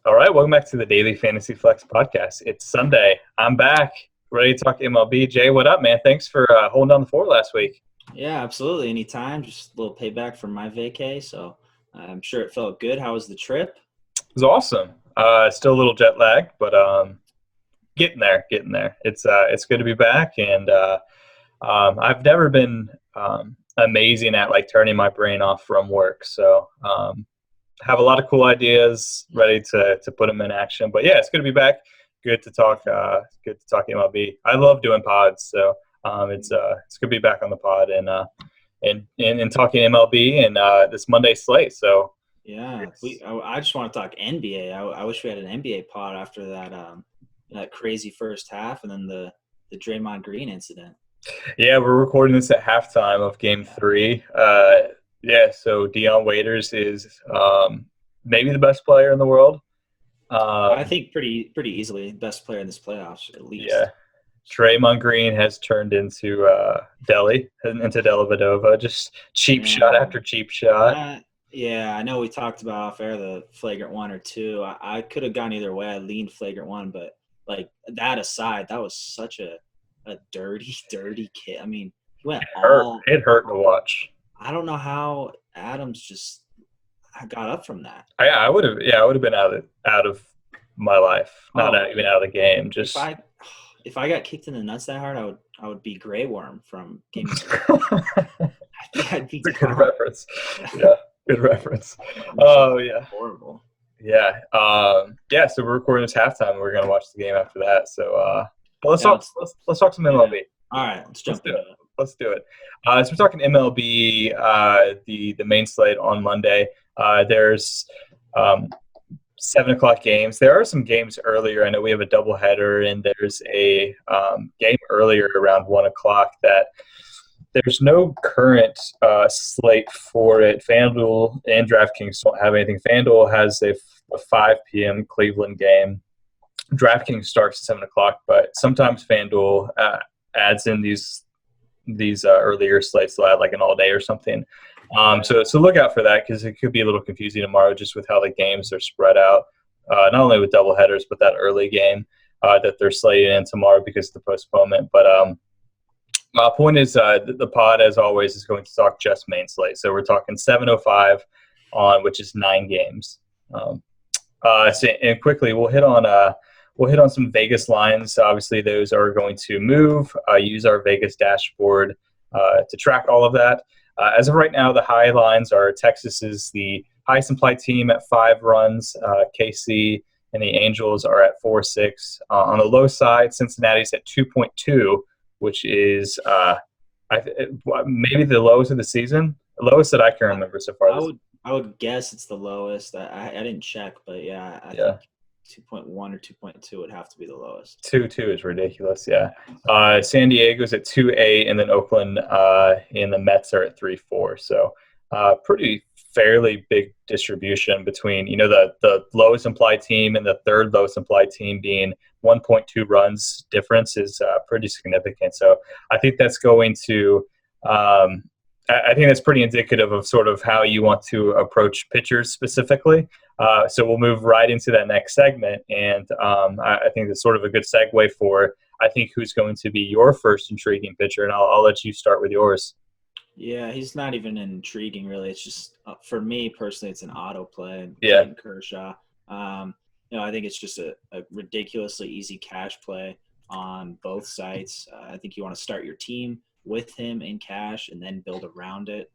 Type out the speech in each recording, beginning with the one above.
All right, welcome back to the Daily Fantasy Flex podcast. It's Sunday. I'm back, ready to talk MLB. Jay, what up, man? Thanks for holding down the fort last week. Yeah, absolutely. Anytime. Just a little payback from my vacay. So I'm sure it felt good. How was the trip? It was awesome. Still a little jet lag, but getting there, getting there. It's good to be back, and I've never been amazing at like turning my brain off from work. So have a lot of cool ideas ready to put them in action. But yeah, it's good to be back. Good to talk. Good to talk MLB. I love doing pods, so it's good to be back on the pod and talking MLB and this Monday slate. So Yeah, I just want to talk NBA. I wish we had an NBA pod after that crazy first half and then the Draymond Green incident. yeah, we're recording this at halftime of Game 3. Yeah, so Dion Waiters is maybe the best player in the world. I think pretty easily best player in this playoffs at least. Yeah, Draymond Green has turned into into Dellavedova. Just cheap shot Man, after cheap shot. yeah, I know we talked about off air the flagrant one or two. I could have gone either way. I leaned flagrant one, but like that aside, that was such a dirty, dirty kid. I mean, he went all. It hurt to watch. I don't know how Adams just got up from that. I would have. Yeah, I would have been out of my life. Not even out of the game. Just if I got kicked in the nuts that hard, I would be Grey Worm from Game. I'd be good reference. Yeah, good reference. Oh yeah, horrible. Yeah, yeah. So we're recording this halftime. We're gonna watch the game after that. So, let's talk some MLB. Yeah. All right, let's jump into it. Let's do it. So we're talking MLB, the main slate on Monday. There's 7 o'clock games. There are some games earlier. I know we have a doubleheader, and there's a game earlier around 1 o'clock that there's no current slate for it. FanDuel and DraftKings don't have anything. FanDuel has a 5 p.m. Cleveland game. DraftKings starts at 7 o'clock, but sometimes FanDuel adds in these earlier slates. They'll add like an all day or something. So look out for that because it could be a little confusing tomorrow just with how the games are spread out, not only with doubleheaders, but that early game that they're slated in tomorrow because of the postponement. But my point is the pod, as always, is going to talk just main slate. So we're talking 7:05 on, which is 9 games. And quickly, we'll hit on some Vegas lines. Obviously, those are going to move. Use our Vegas dashboard to track all of that. As of right now, the high lines are Texas is the highest implied team at 5 runs. KC and the Angels are at 4.6. On the low side, Cincinnati's at 2.2, which is maybe the lowest of the season. The lowest that I can remember so far. I would guess it's the lowest. I didn't check, but yeah, I think 2.1 or 2.2 would have to be the lowest. 2.2 is ridiculous, yeah. San Diego's at 2.8, and then Oakland and the Mets are at 3.4. So pretty fairly big distribution between, the lowest implied team and the third lowest implied team being 1.2 runs difference is pretty significant. So I think that's going to I think that's pretty indicative of sort of how you want to approach pitchers specifically. So we'll move right into that next segment, and I think that's sort of a good segue for, I think, who's going to be your first intriguing pitcher, and I'll let you start with yours. Yeah, he's not even intriguing, really. It's just, for me personally, it's an auto play. Yeah. Kershaw. I think it's just a ridiculously easy cash play on both sites. I think you want to start your team with him in cash and then build around it.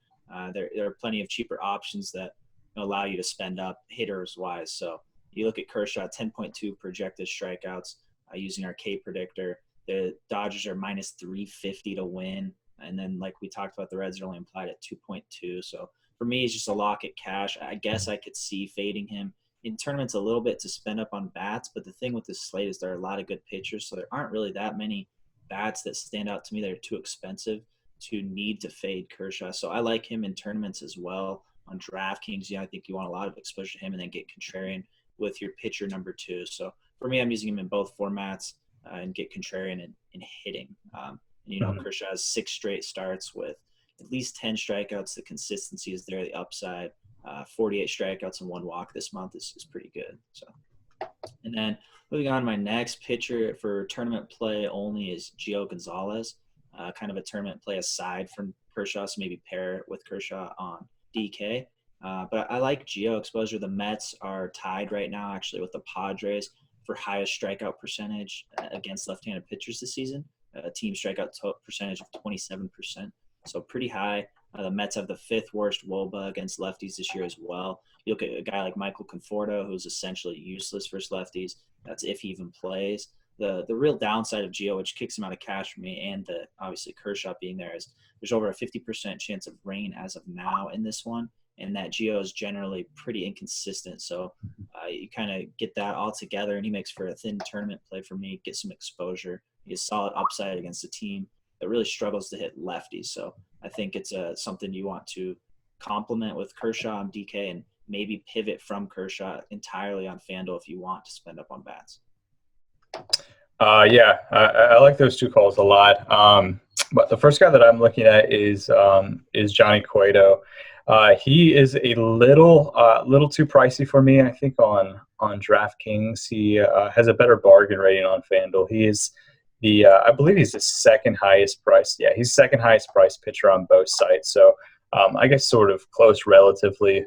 There are plenty of cheaper options that allow you to spend up hitters wise. So you look at Kershaw, 10.2 projected strikeouts using our K predictor. The Dodgers are minus 350 to win. And then, like we talked about, the Reds are only implied at 2.2. So for me, it's just a lock at cash. I guess I could see fading him in tournaments a little bit to spend up on bats. But the thing with this slate is there are a lot of good pitchers. So there aren't really that many bats that stand out to me that are too expensive to need to fade Kershaw. So I like him in tournaments as well. On DraftKings, I think you want a lot of exposure to him and then get contrarian with your pitcher number 2. So for me, I'm using him in both formats and get contrarian in hitting. Kershaw has 6 straight starts with at least 10 strikeouts. The consistency is there, the upside. 48 strikeouts and 1 walk this month is pretty good. So And then moving on, my next pitcher for tournament play only is Gio Gonzalez, kind of a tournament play aside from Kershaw, so maybe pair it with Kershaw on DK. But I like Gio exposure. The Mets are tied right now, actually, with the Padres for highest strikeout percentage against left-handed pitchers this season. A team strikeout percentage of 27%, so pretty high. The Mets have the fifth worst WOBA against lefties this year as well. You look at a guy like Michael Conforto, who's essentially useless versus lefties. That's if he even plays. The real downside of Gio, which kicks him out of cash for me, and obviously Kershaw being there, is there's over a 50% chance of rain as of now in this one, and that Gio is generally pretty inconsistent. So you kind of get that all together, and he makes for a thin tournament play for me. Get some exposure. He has solid upside against a team that really struggles to hit lefties. So I think it's something you want to complement with Kershaw on DK and maybe pivot from Kershaw entirely on FanDuel if you want to spend up on bats. Yeah, I like those two calls a lot. But the first guy that I'm looking at is Johnny Cueto. He is a little too pricey for me. I think on DraftKings he has a better bargain rating on FanDuel. He is I believe he's the second highest priced. Yeah, he's second highest priced pitcher on both sites. So I guess sort of close relatively,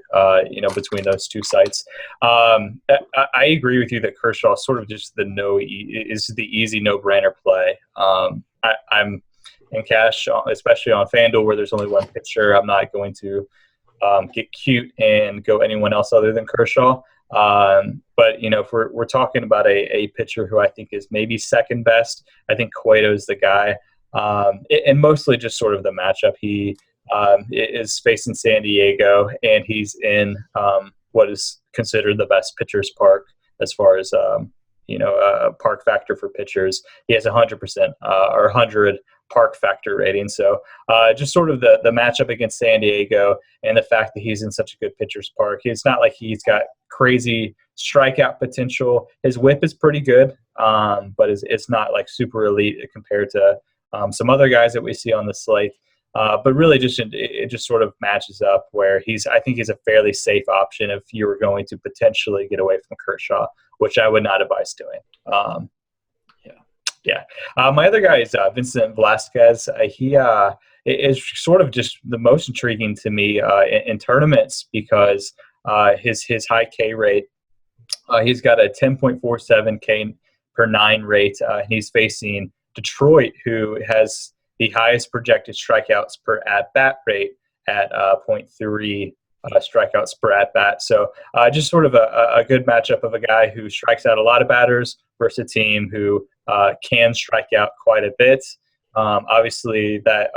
between those two sites. I agree with you that Kershaw is sort of just is the easy no-brainer play. I'm in cash, especially on FanDuel where there's only one pitcher. I'm not going to get cute and go anyone else other than Kershaw. But if we're talking about a pitcher who I think is maybe second best, I think Cueto's the guy, and mostly just sort of the matchup. He is facing San Diego, and he's in what is considered the best pitchers park as far as park factor for pitchers. He has 100% or 100 park factor rating. So just sort of the matchup against San Diego and the fact that he's in such a good pitcher's park. It's not like he's got crazy strikeout potential. His whip is pretty good, but it's not like super elite compared to some other guys that we see on the slate. But really, it just sort of matches up where I think he's a fairly safe option if you were going to potentially get away from Kershaw, which I would not advise doing. Yeah. My other guy is Vincent Velasquez. He is sort of just the most intriguing to me in tournaments because his high K rate. He's got a 10.47 K per 9 rate. He's facing Detroit, who has the highest projected strikeouts per at-bat rate at 0.3 strikeouts per at-bat. So just sort of a good matchup of a guy who strikes out a lot of batters versus a team who can strike out quite a bit. Obviously, that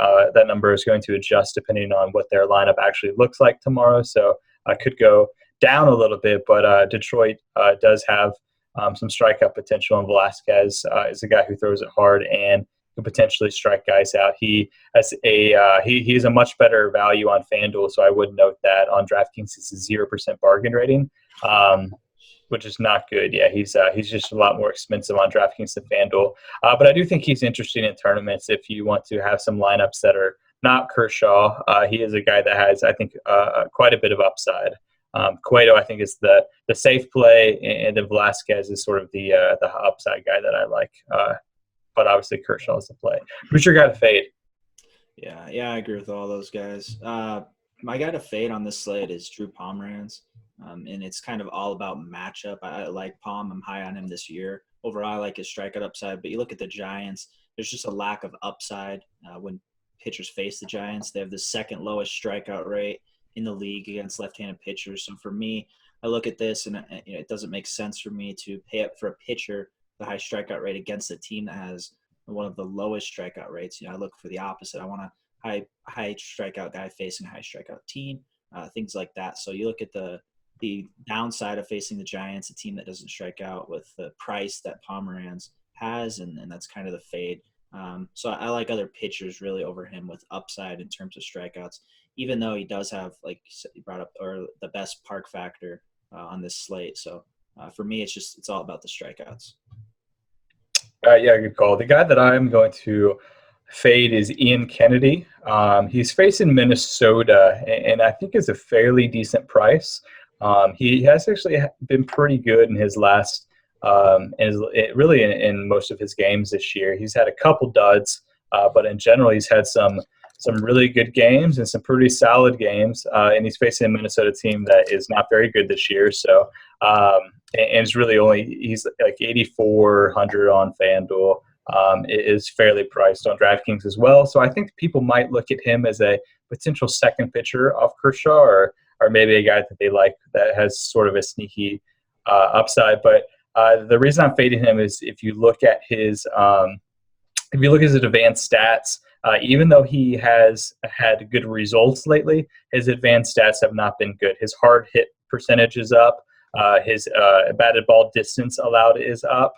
number is going to adjust depending on what their lineup actually looks like tomorrow. So I could go down a little bit, but Detroit does have some strikeout potential, and Velasquez is a guy who throws it hard and could potentially strike guys out. He has he is a much better value on FanDuel, so I would note that. On DraftKings, it's a 0% bargain rating, which is not good. Yeah, he's just a lot more expensive on DraftKings than FanDuel. But I do think he's interesting in tournaments if you want to have some lineups that are not Kershaw. He is a guy that has, I think, quite a bit of upside. Cueto, I think, is the safe play, and then Velasquez is sort of the upside guy that I like. But obviously Kershaw is the play. Who's your guy to fade? Yeah, I agree with all those guys. My guy to fade on this slate is Drew Pomeranz, and it's kind of all about matchup. I like Pom. I'm high on him this year. Overall, I like his strikeout upside, but you look at the Giants, there's just a lack of upside when pitchers face the Giants. They have the second lowest strikeout rate in the league against left-handed pitchers. So for me, I look at this, and it doesn't make sense for me to pay up for a pitcher the high strikeout rate against a team that has one of the lowest strikeout rates. I look for the opposite. I want a high strikeout guy facing a high strikeout team, things like that. So you look at the downside of facing the Giants, a team that doesn't strike out, with the price that Pomeranz has, and that's kind of the fade. So I like other pitchers really over him with upside in terms of strikeouts, even though he does have, like you brought up, or the best park factor on this slate. So for me, it's all about the strikeouts. Yeah, good call. The guy that I'm going to fade is Ian Kennedy. He's facing Minnesota, and I think is a fairly decent price. He has actually been pretty good in his last and really in most of his games this year. He's had a couple duds, but in general, he's had some really good games and some pretty solid games. And he's facing a Minnesota team that is not very good this year. So, and it's really he's like 8,400 on FanDuel. It is fairly priced on DraftKings as well. So I think people might look at him as a potential second pitcher off Kershaw, or maybe a guy that they like that has sort of a sneaky upside. But the reason I'm fading him is if you look at his advanced stats, even though he has had good results lately, his advanced stats have not been good. His hard hit percentage is up. His batted ball distance allowed is up.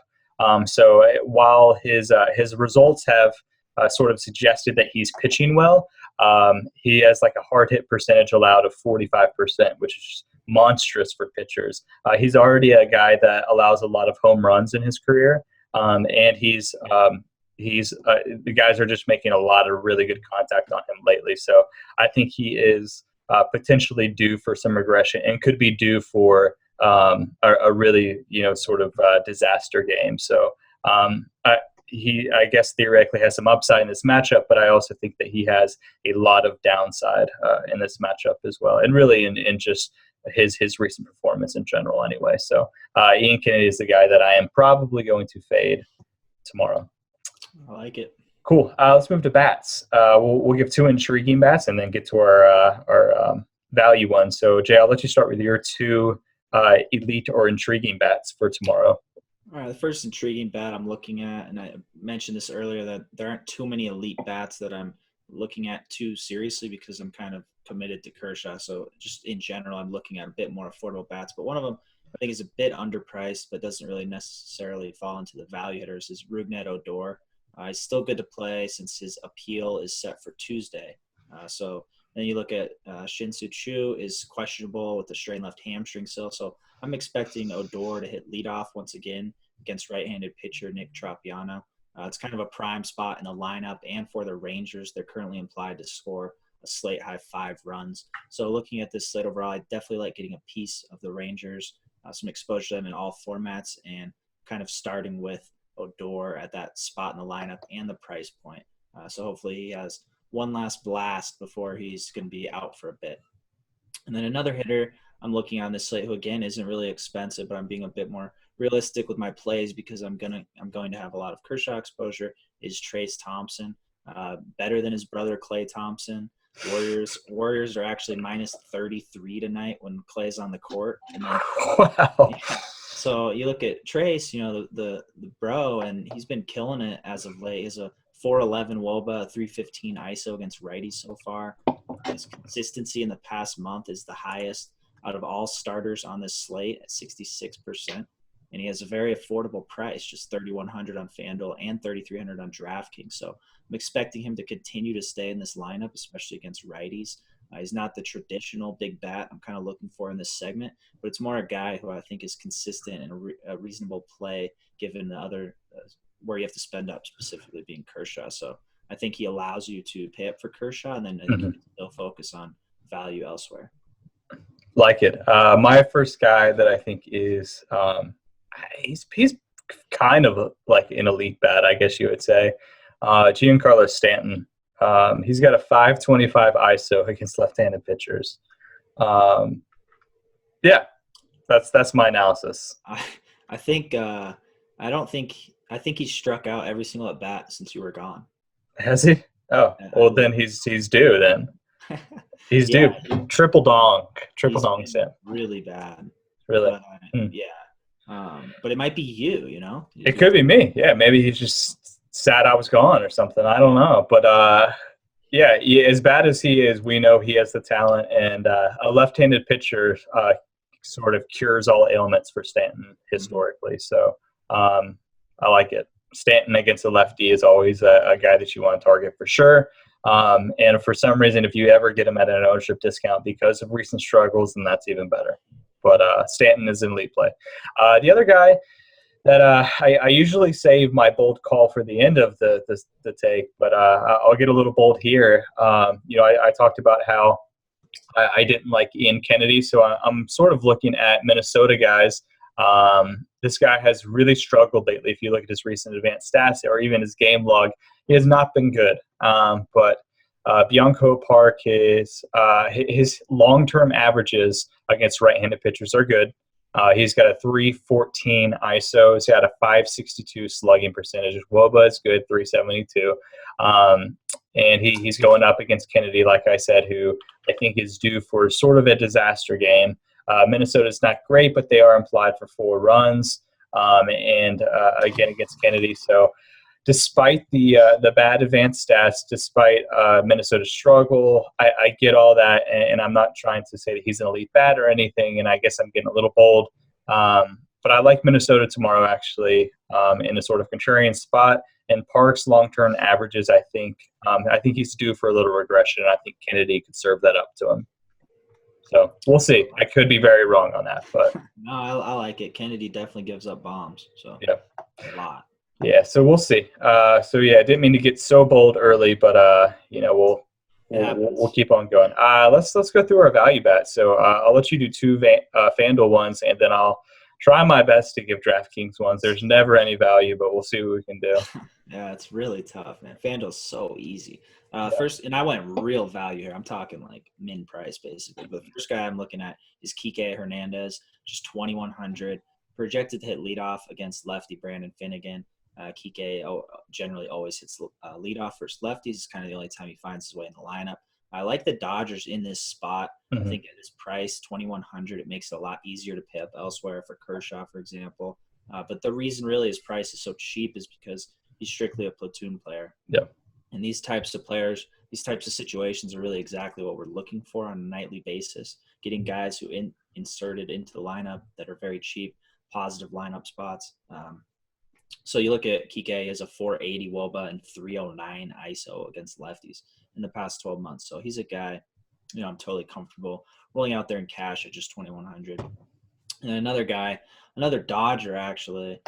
So while his results have sort of suggested that he's pitching well, he has like a hard hit percentage allowed of 45%, which is monstrous for pitchers. He's already a guy that allows a lot of home runs in his career, and the guys are just making a lot of really good contact on him lately. So I think he is potentially due for some regression and could be due for a really sort of disaster game. So I guess theoretically has some upside in this matchup, but I also think that he has a lot of downside in this matchup as well, and really in just his recent performance in general anyway. So Ian Kennedy is the guy that I am probably going to fade tomorrow. I like it. Cool. Let's move to bats. We'll give two intriguing bats and then get to our value ones. So Jay, I'll let you start with your two elite or intriguing bats for tomorrow. All right, the first intriguing bat I'm looking at, and I mentioned this earlier, that there aren't too many elite bats that I'm looking at too seriously because I'm kind of committed to Kershaw. So just in general, I'm looking at a bit more affordable bats. But one of them I think is a bit underpriced, but doesn't really necessarily fall into the value hitters, is Rougned Odor. He's still good to play since his appeal is set for Tuesday. So then you look at Shin-Soo Choo is questionable with a strained left hamstring still. So I'm expecting Odor to hit leadoff once again against right-handed pitcher Nick Tropiano. It's kind of a prime spot in the lineup, and for the Rangers, they're currently implied to score a slate high 5 runs. So looking at this slate overall, I definitely like getting a piece of the Rangers, some exposure to them in all formats, and kind of starting with Odor at that spot in the lineup and the price point. So hopefully he has one last blast before he's going to be out for a bit. And then another hitter I'm looking on this slate who, again, isn't really expensive, but I'm being a bit more realistic with my plays because I'm going to have a lot of Kershaw exposure, is Trayce Thompson. Better than his brother Klay Thompson. Warriors are actually minus 33 tonight when Klay's on the court. And then, wow. Yeah. So you look at Trayce, the bro, and he's been killing it as of late. He's a 4.11 WOBA, a 3.15 ISO against righties so far. His consistency in the past month is the highest out of all starters on this slate at 66%. And he has a very affordable price, just $3,100 on FanDuel and $3,300 on DraftKings. So I'm expecting him to continue to stay in this lineup, especially against righties. He's not the traditional big bat I'm kind of looking for in this segment, but it's more a guy who I think is consistent and a reasonable play given the other where you have to spend up, specifically being Kershaw. So I think he allows you to pay up for Kershaw, and then I think you can still focus on value elsewhere. Like it. My first guy that I think is he's kind of like an elite bat, I guess you would say. Giancarlo Stanton. He's got a 5.25 ISO against left-handed pitchers. Yeah, that's my analysis. I think he's struck out every single at bat since you were gone. Has he? Oh, well then he's due then. He's due. Triple dong Stanton. Really bad. Really? But, yeah. But it might be you. It could be me. Yeah, maybe he's just sad I was gone or something. I don't know. But yeah, as bad as he is, we know he has the talent, and a left-handed pitcher sort of cures all ailments for Stanton historically. So I like it. Stanton against a lefty is always a guy that you want to target for sure. And for some reason, if you ever get him at an ownership discount because of recent struggles, then that's even better. But Stanton is in elite play. The other guy that I usually save my bold call for the end of the take, but I'll get a little bold here. I talked about how I didn't like Ian Kennedy, so I'm sort of looking at Minnesota guys This guy has really struggled lately. If you look at his recent advanced stats or even his game log, he has not been good. But Bianco Park, his long-term averages against right-handed pitchers are good. He's got a 314 ISO. He's got a 562 slugging percentage. WOBA is good, 372. And he's going up against Kennedy, like I said, who I think is due for sort of a disaster game. Minnesota's not great, but they are implied for 4 runs. And again, against Kennedy. So despite the bad advanced stats, despite Minnesota's struggle, I get all that, and I'm not trying to say that he's an elite bat or anything, and I guess I'm getting a little bold. But I like Minnesota tomorrow, actually, in a sort of contrarian spot. And Park's long-term averages, I think he's due for a little regression, and I think Kennedy could serve that up to him. So we'll see. I could be very wrong on that, but no, I like it. Kennedy definitely gives up bombs, so yeah, a lot. Yeah, so we'll see. I didn't mean to get so bold early, but we'll keep on going. Let's go through our value bets. So I'll let you do 2 FanDuel ones, and then I'll try my best to give DraftKings ones. There's never any value, but we'll see what we can do. Yeah, it's really tough, man. FanDuel's so easy. First, and I went real value here. I'm talking like min price, basically. But the first guy I'm looking at is Kike Hernandez, just 2,100. Projected to hit leadoff against lefty Brandon Finnegan. Kike generally always hits leadoff versus lefties. It's kind of the only time he finds his way in the lineup. I like the Dodgers in this spot. I think at his price, 2,100, it makes it a lot easier to pay up elsewhere for Kershaw, for example. But the reason really his price is so cheap is because he's strictly a platoon player. Yeah. And these types of players, these types of situations are really exactly what we're looking for on a nightly basis. Getting guys who inserted into the lineup that are very cheap, positive lineup spots. So you look at Kike as a 480 WOBA and 309 ISO against lefties in the past 12 months. So he's a guy, I'm totally comfortable rolling out there in cash at just 2,100. And another guy, another Dodger actually,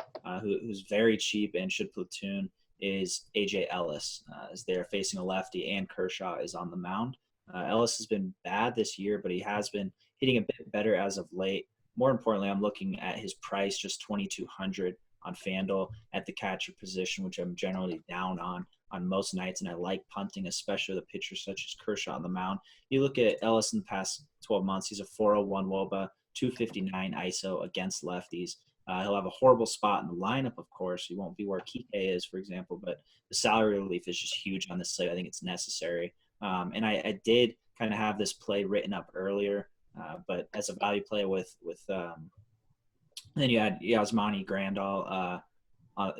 who's very cheap and should platoon is AJ Ellis, as they're facing a lefty and Kershaw is on the mound. Ellis has been bad this year, but he has been hitting a bit better as of late. More importantly, I'm looking at his price, just 2,200 on FanDuel at the catcher position, which I'm generally down on most nights, and I like punting, especially the pitchers such as Kershaw on the mound. You look at Ellis in the past 12 months, he's a 401 WOBA, 259 ISO against lefties. He'll have a horrible spot in the lineup, of course. He won't be where Kike is, for example, but the salary relief is just huge on this slate. I think it's necessary. And I did kind of have this play written up earlier, but as a value play with then you had Yasmani Grandal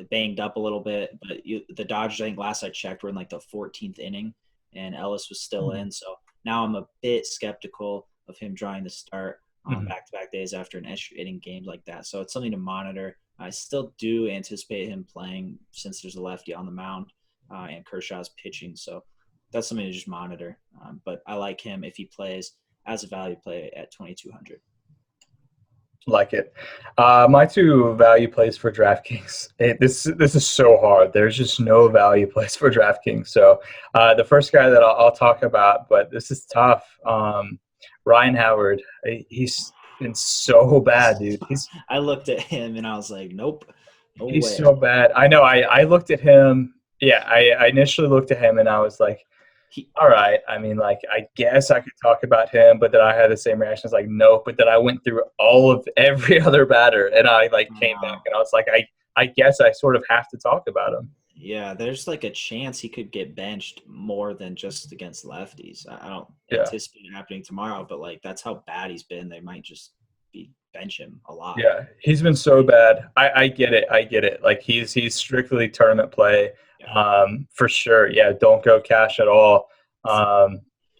banged up a little bit, but the Dodgers, I think last I checked, were in like the 14th inning, and Ellis was still in. So now I'm a bit skeptical of him drawing the start on back-to-back days after an extra inning game like that. So it's something to monitor. I still do anticipate him playing since there's a lefty on the mound and Kershaw's pitching. So that's something to just monitor. But I like him if he plays as a value play at 2,200. Like it. My 2 value plays for DraftKings. This is so hard. There's just no value plays for DraftKings. So the first guy that I'll talk about, but this is tough. Ryan Howard. He's been so bad, dude. I looked at him and I was like, nope. No he's way. so bad. I know. I looked at him. Yeah, I initially looked at him and I was like, all right. I mean, like, I guess I could talk about him, but then I had the same reaction. I was like, no. But then I went through all of every other batter, and I came back, and I was like, I guess I sort of have to talk about him. Yeah, there's like a chance he could get benched more than just against lefties. I don't anticipate it happening tomorrow, but like that's how bad he's been. They might just bench him a lot. Yeah, he's been so bad. I get it. Like he's strictly tournament play. For sure. Yeah, don't go cash at all.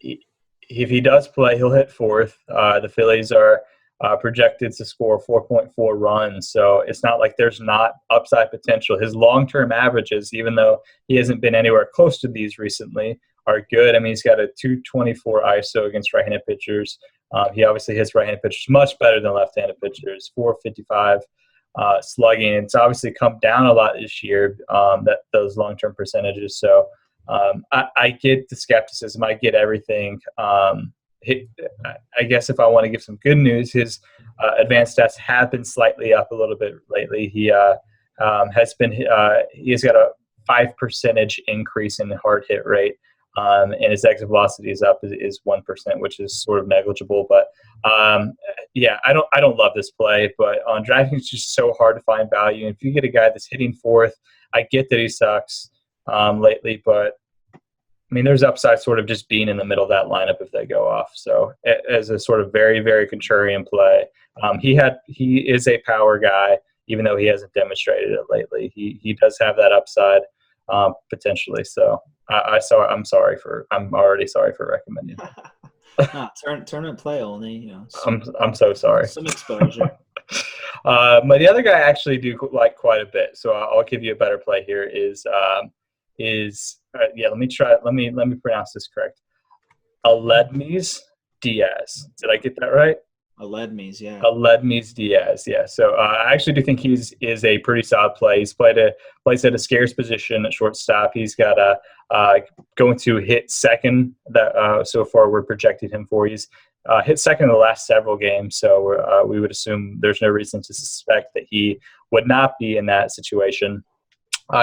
If he does play, he'll hit 4th. The Phillies are projected to score 4.4 runs, so it's not like there's not upside potential. His long-term averages, even though he hasn't been anywhere close to these recently, are good. I mean, he's got a 224 ISO against right-handed pitchers. He obviously hits right-handed pitchers much better than left-handed pitchers, 455 slugging. It's obviously come down a lot this year, those long-term percentages. So I get the skepticism. I get everything. I guess if I want to give some good news, his advanced stats have been slightly up a little bit lately. He has got a 5% increase in the hard hit rate. And his exit velocity is up is 1%, which is sort of negligible. But yeah, I don't love this play. But on DraftKings, it's just so hard to find value. And if you get a guy that's hitting fourth, I get that he sucks lately, but I mean, there's upside sort of just being in the middle of that lineup if they go off. So as a sort of very, very contrarian play, he is a power guy, even though he hasn't demonstrated it lately. He does have that upside potentially. So I'm already sorry for recommending it. No, tournament play only. You know, I'm so sorry. Some exposure. But the other guy I actually do like quite a bit. So I'll give you a better play here. Let me pronounce this correct. Aledmys Diaz. Did I get that right? Aledmys, yeah. Aledmys Diaz, yeah. So I actually do think he's a pretty solid play. He's plays at a scarce position at shortstop. He's got going to hit second. That so far we're projecting him for. He's hit second in the last several games. So we would assume there's no reason to suspect that he would not be in that situation.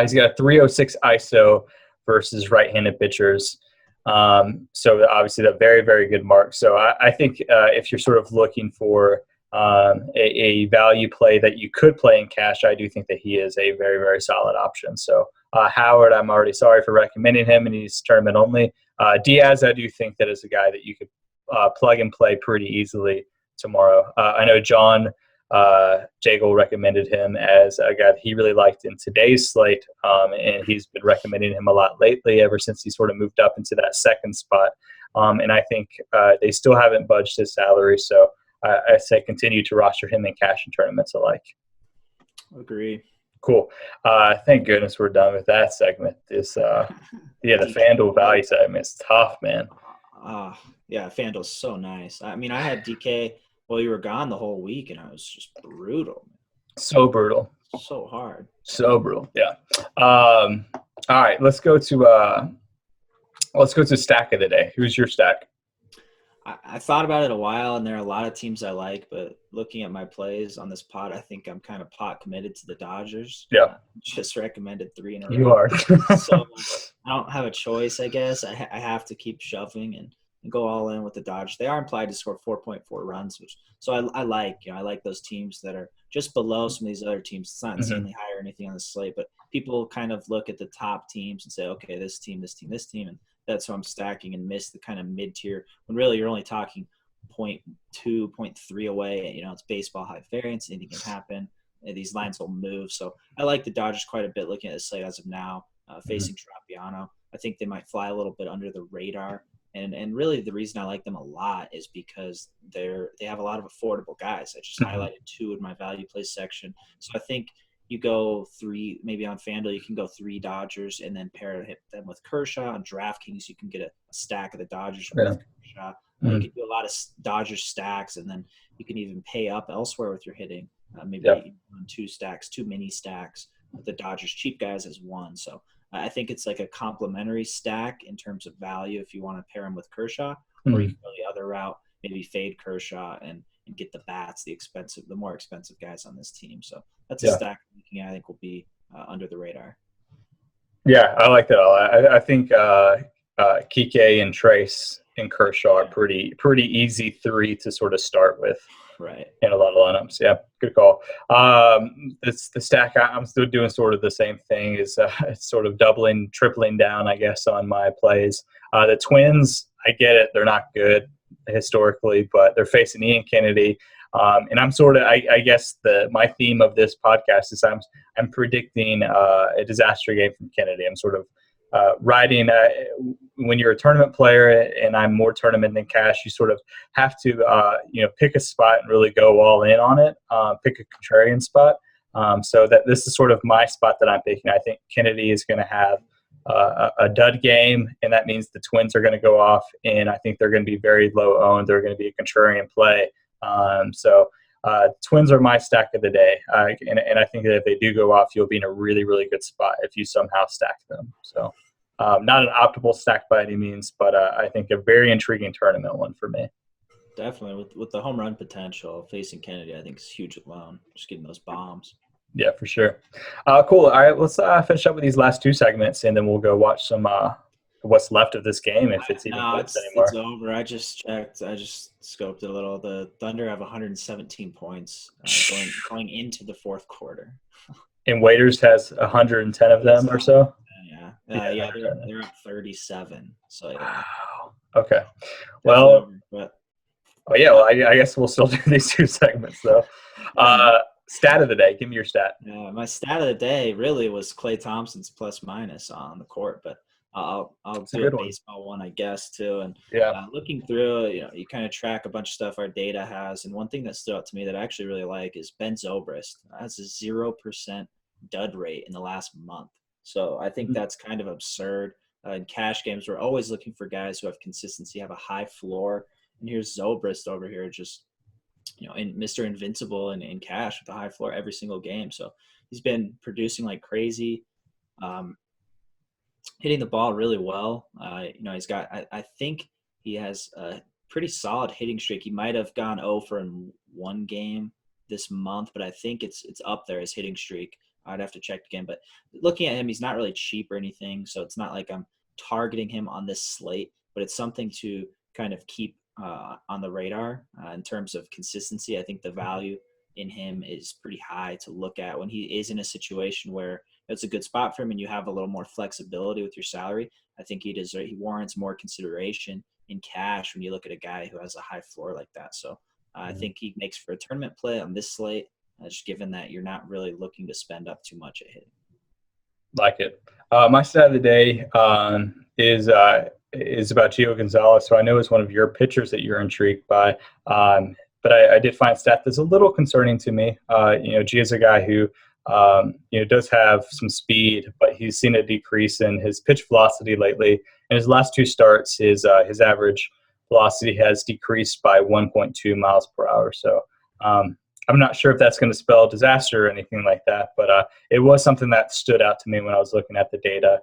He's got a 306 ISO versus right-handed pitchers. So obviously a very, very good mark. So I think if you're sort of looking for a value play that you could play in cash, I do think that he is a very, very solid option. So Howard, I'm already sorry for recommending him, and he's tournament only. Diaz, I do think that is a guy that you could plug and play pretty easily tomorrow. I know John Jagel recommended him as a guy that he really liked in today's slate, and he's been recommending him a lot lately ever since he sort of moved up into that second spot. And I think they still haven't budged his salary, so I say continue to roster him in cash and tournaments alike. Agree. Cool. Thank goodness we're done with that segment. The FanDuel value segment is tough, man. Yeah, FanDuel's so nice. I mean, I had DK while you were gone the whole week, and I was just brutal. So brutal. So hard. So brutal. Yeah. All right, let's go to stack of the day. Who's your stack? I thought about it a while, and there are a lot of teams I like, but looking at my plays on this pot, I think I'm kind of pot committed to the Dodgers. Yeah. Just recommended 3 in a row. You are. So I don't have a choice, I guess. I have to keep shoving and go all in with the Dodgers. They are implied to score 4.4 runs, so I like those teams that are just below some of these other teams. It's not insanely high or anything on the slate, but people kind of look at the top teams and say, okay, this team, and that's who I'm stacking and miss the kind of mid-tier when really you're only talking 0.2, 0.3 away. You know, it's baseball high variance. Anything can happen. These lines will move. So I like the Dodgers quite a bit looking at the slate as of now, facing Tropiano. I think they might fly a little bit under the radar. And really the reason I like them a lot is because they have a lot of affordable guys. I just highlighted 2 in my value play section. So I think you go 3, maybe on FanDuel, you can go 3 Dodgers and then pair them with Kershaw. On DraftKings, you can get a stack of the Dodgers with Kershaw. You can do a lot of Dodgers stacks, and then you can even pay up elsewhere with your hitting. Maybe on 2 stacks, 2 mini stacks with the Dodgers cheap guys as 1. So I think it's like a complementary stack in terms of value if you want to pair him with Kershaw, or you can go the other route, maybe fade Kershaw and get the bats, the more expensive guys on this team. So that's a stack I'm looking at, I think will be under the radar. Yeah, I like that a lot. I think Kike and Trace and Kershaw are pretty easy 3 to sort of start with. Right. In a lot of lineups. Yeah, good call. It's the stack. I'm still doing sort of the same thing. Is it's sort of doubling, tripling down, I guess, on my plays. The Twins, I get it. They're not good historically, but they're facing Ian Kennedy. And I'm sort of, I guess, my theme of this podcast is I'm predicting a disaster game from Kennedy. I'm sort of riding when you're a tournament player and I'm more tournament than cash, you sort of have to pick a spot and really go all in on it, pick a contrarian spot. So that this is sort of my spot that I'm picking. I think Kennedy is going to have a dud game, and that means the Twins are going to go off, and I think they're going to be very low owned. They're going to be a contrarian play. Twins are my stack of the day, and I think that if they do go off, you'll be in a really, really good spot if you somehow stack them. So not an optimal stack by any means, but I think a very intriguing tournament one for me. Definitely with the home run potential facing Kennedy, I think is huge alone. Just getting those bombs. Yeah, for sure. Cool. All right, let's finish up with these last two segments, and then we'll go watch some what's left of this game, if it's even No, close it's anymore. over. I just checked. I just scoped it a little. The Thunder have 117 points going into the fourth quarter. And Waiters has 110 of them or so. Yeah, Yeah, yeah, they're up 37. So yeah, wow. Okay. definitely Well, over. But oh yeah. Well, I guess we'll still do these two segments though. yeah, Stat of the day. Give me your stat. my stat of the day really was Klay Thompson's plus minus on the court, but I'll It's a do a good one. baseball one, I guess, too. And Yeah. looking through, you kind of track a bunch of stuff our data has, and one thing that stood out to me that I actually really like is Ben Zobrist has a 0% dud rate in the last month. So I think that's kind of absurd. In cash games, we're always looking for guys who have consistency, have a high floor, and here's Zobrist over here just in Mr. Invincible and in cash with a high floor every single game. So he's been producing like crazy, um, hitting the ball really well. He's got, I think he has a pretty solid hitting streak. He might have gone 0 for in one game this month, but I think it's up there, his hitting streak. I'd have to check again. But looking at him, he's not really cheap or anything. So it's not like I'm targeting him on this slate, but it's something to kind of keep on the radar in terms of consistency. I think the value in him is pretty high to look at when he is in a situation where it's a good spot for him and you have a little more flexibility with your salary. I think he warrants more consideration in cash when you look at a guy who has a high floor like that. So I think he makes for a tournament play on this slate, just given that you're not really looking to spend up too much at hitting. Like it. My stat of the day is about Gio Gonzalez. So I know it's one of your pitchers that you're intrigued by. But I did find a stat that's a little concerning to me. Gio's a guy who does have some speed, but he's seen a decrease in his pitch velocity lately. In his last two starts, his average velocity has decreased by 1.2 miles per hour. So I'm not sure if that's going to spell disaster or anything like that, but it was something that stood out to me when I was looking at the data.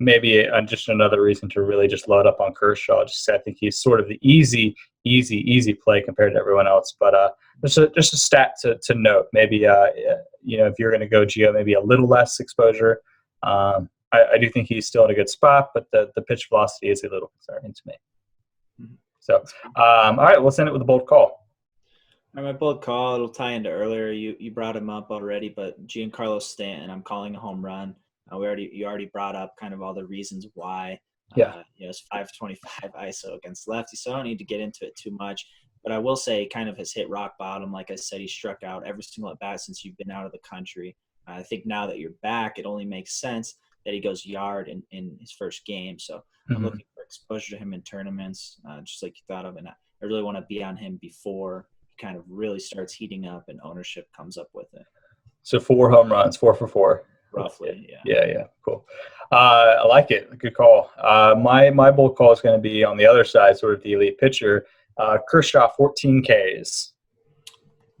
Maybe just another reason to really just load up on Kershaw. I think he's sort of the easy play compared to everyone else. But just a stat to note. Maybe if you're going to go Gio, maybe a little less exposure. I do think he's still in a good spot, but the pitch velocity is a little concerning to me. So, all right, we'll send it with a bold call. All right, my bold call, it'll tie into earlier. You brought him up already, but Giancarlo Stanton, I'm calling a home run. You already brought up kind of all the reasons why. Yeah. It's 525 ISO against lefty, so I don't need to get into it too much. But I will say, kind of has hit rock bottom. Like I said, he struck out every single at bat since you've been out of the country. I think now that you're back, it only makes sense that he goes yard in his first game. So I'm looking for exposure to him in tournaments, just like you thought of. And I really want to be on him before he kind of really starts heating up and ownership comes up with it. So 4 home runs, 4 for 4. Roughly, yeah. Yeah, cool. I like it. Good call. My bold call is going to be on the other side, sort of the elite pitcher. Kershaw, 14 Ks.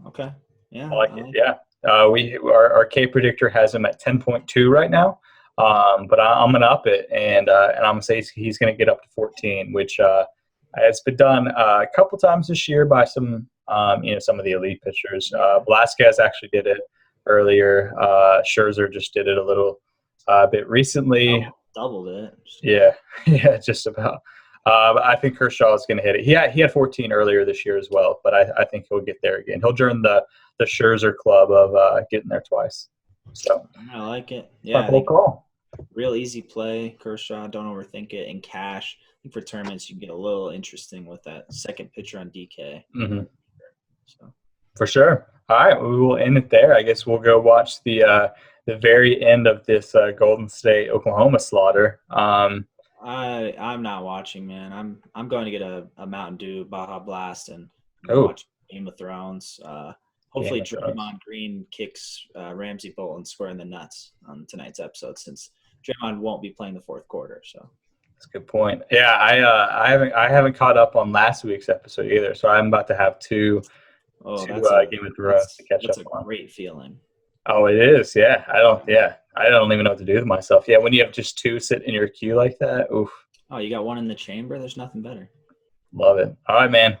Okay. Yeah. I like it. Yeah. Our K predictor has him at 10.2 right now. But I'm going to up it, and I'm going to say he's going to get up to 14, which has been done a couple times this year by some of the elite pitchers. Velasquez actually did it earlier. Scherzer just did it a little bit recently. Doubled it. Yeah, just about. But I think Kershaw is going to hit it. He had 14 earlier this year as well, but I think he'll get there again. He'll join the Scherzer club of getting there twice. So I like it. Yeah, bold call. Real easy play, Kershaw. Don't overthink it. In cash, I think for tournaments you can get a little interesting with that second pitcher on DK. Mm-hmm. So. For sure. All right, we will end it there. I guess we'll go watch the very end of this Golden State Oklahoma slaughter. I'm not watching, man. I'm going to get a Mountain Dew Baja Blast and watch Game of Thrones. Hopefully, Draymond Green kicks Ramsey Bolton square in the nuts on tonight's episode, since Draymond won't be playing the fourth quarter. So that's a good point. Yeah, I haven't caught up on last week's episode either, so I'm about to have two Game of Thrones to catch up on. That's a great feeling. Oh, it is. Yeah, I don't even know what to do with myself. Yeah, when you have just two sitting in your queue like that, oof. Oh, you got one in the chamber? There's nothing better. Love it. All right, man.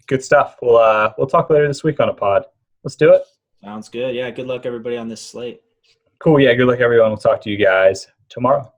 Good stuff. We'll talk later this week on a pod. Let's do it. Sounds good. Yeah, good luck everybody on this slate. Cool. Yeah, good luck, everyone. We'll talk to you guys tomorrow.